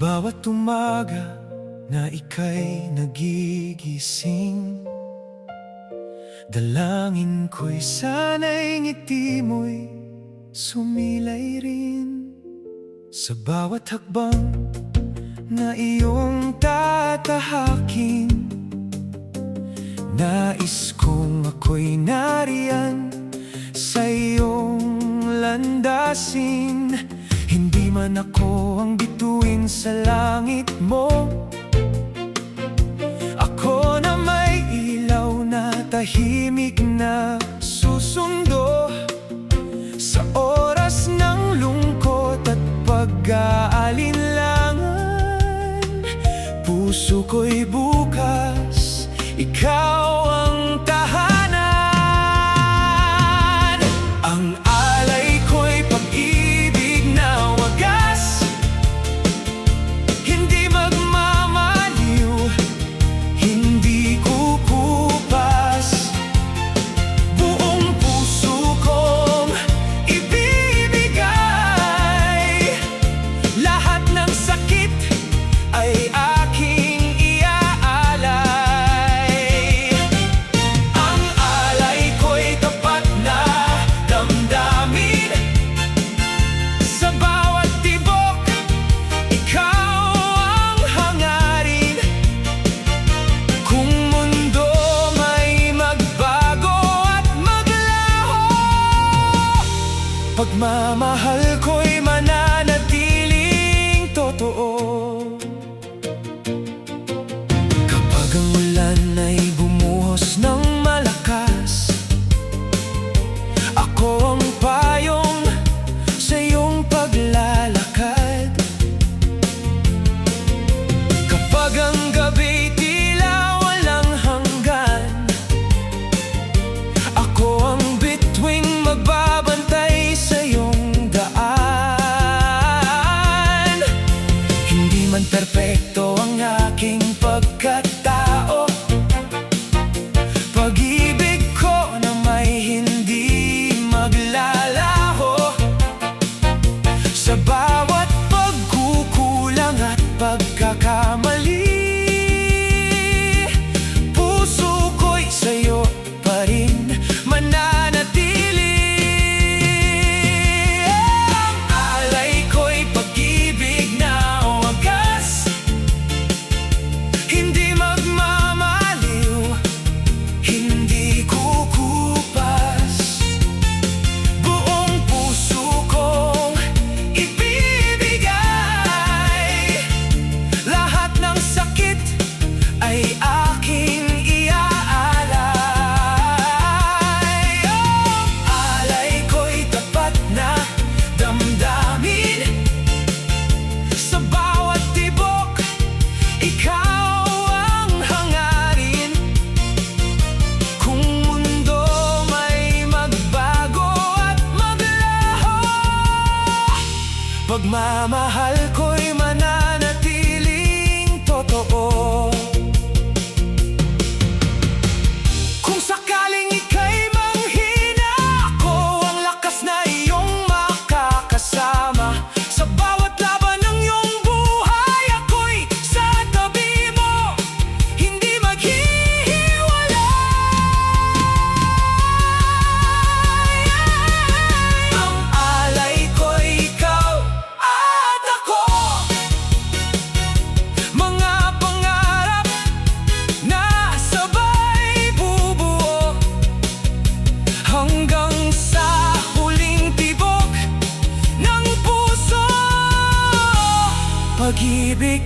bawat umaga na ika'y nagigising, dalangin ko'y sana'y ngiti mo'y sumilay rin. Sa bawat hakbang na iyong tatahakin, nais kong ako'y nariyan sa iyong landasin. Hindi man ako ang bituin sa langit mo, ako na may ilaw na tahimik na susundo. Sa oras ng lungkot at pag-aalinlangan, puso ko'y bukas, ikaw ang tahanan. Ang alay ko'y pag-ibig na wagas, hindi magmamaliw, hindi kukupas. Buong puso kong ibibigay, lahat ng sakit ay aking iaalay. Ang alay ko'y tapat na damdamin, sa bawat tibok, ikaw ang hangarin. Kung mundo may magbago at maglaho, pagmamahal ko'y mananatiling totoo. Kapag ang ulan ay bumuhos ng malakas, ako ang payong sa iyong paglalakad. Kapag ang gabi tila walang hanggan, ako ang bituing magbabantay sa iyong daan. Hindi man perpekto ang aking pagkatao, pag-ibig ko na may hindi maglalaho. Sa bawat pagkukulang at pagkakamali, puso ko'y sa'yo pa rin mananatili. Ang alay ko'y pag-ibig na wagas, hindi magmamaliw, hindi kukupas. Buong puso kong ibibigay, lahat ng sakit ay aking iaalay. Ang alay ko'y tapat na damdamin, sa bawat tibok, ikaw ang hangarin. Kung mundo may magbago at maglaho, pagmamahal ko'y mananatiling totoo. Kung sakaling ika'y manghina, ako ang lakas na iyong makakasama. Sa bawat laban ng iyong buhay, ako'y sa tabi mo, hindi maghihiwalay. Ang alay ko'y ikaw at ako, mga pangarap na sabay bubuo, hanggang sa huling tibok ng puso. Pag-ibig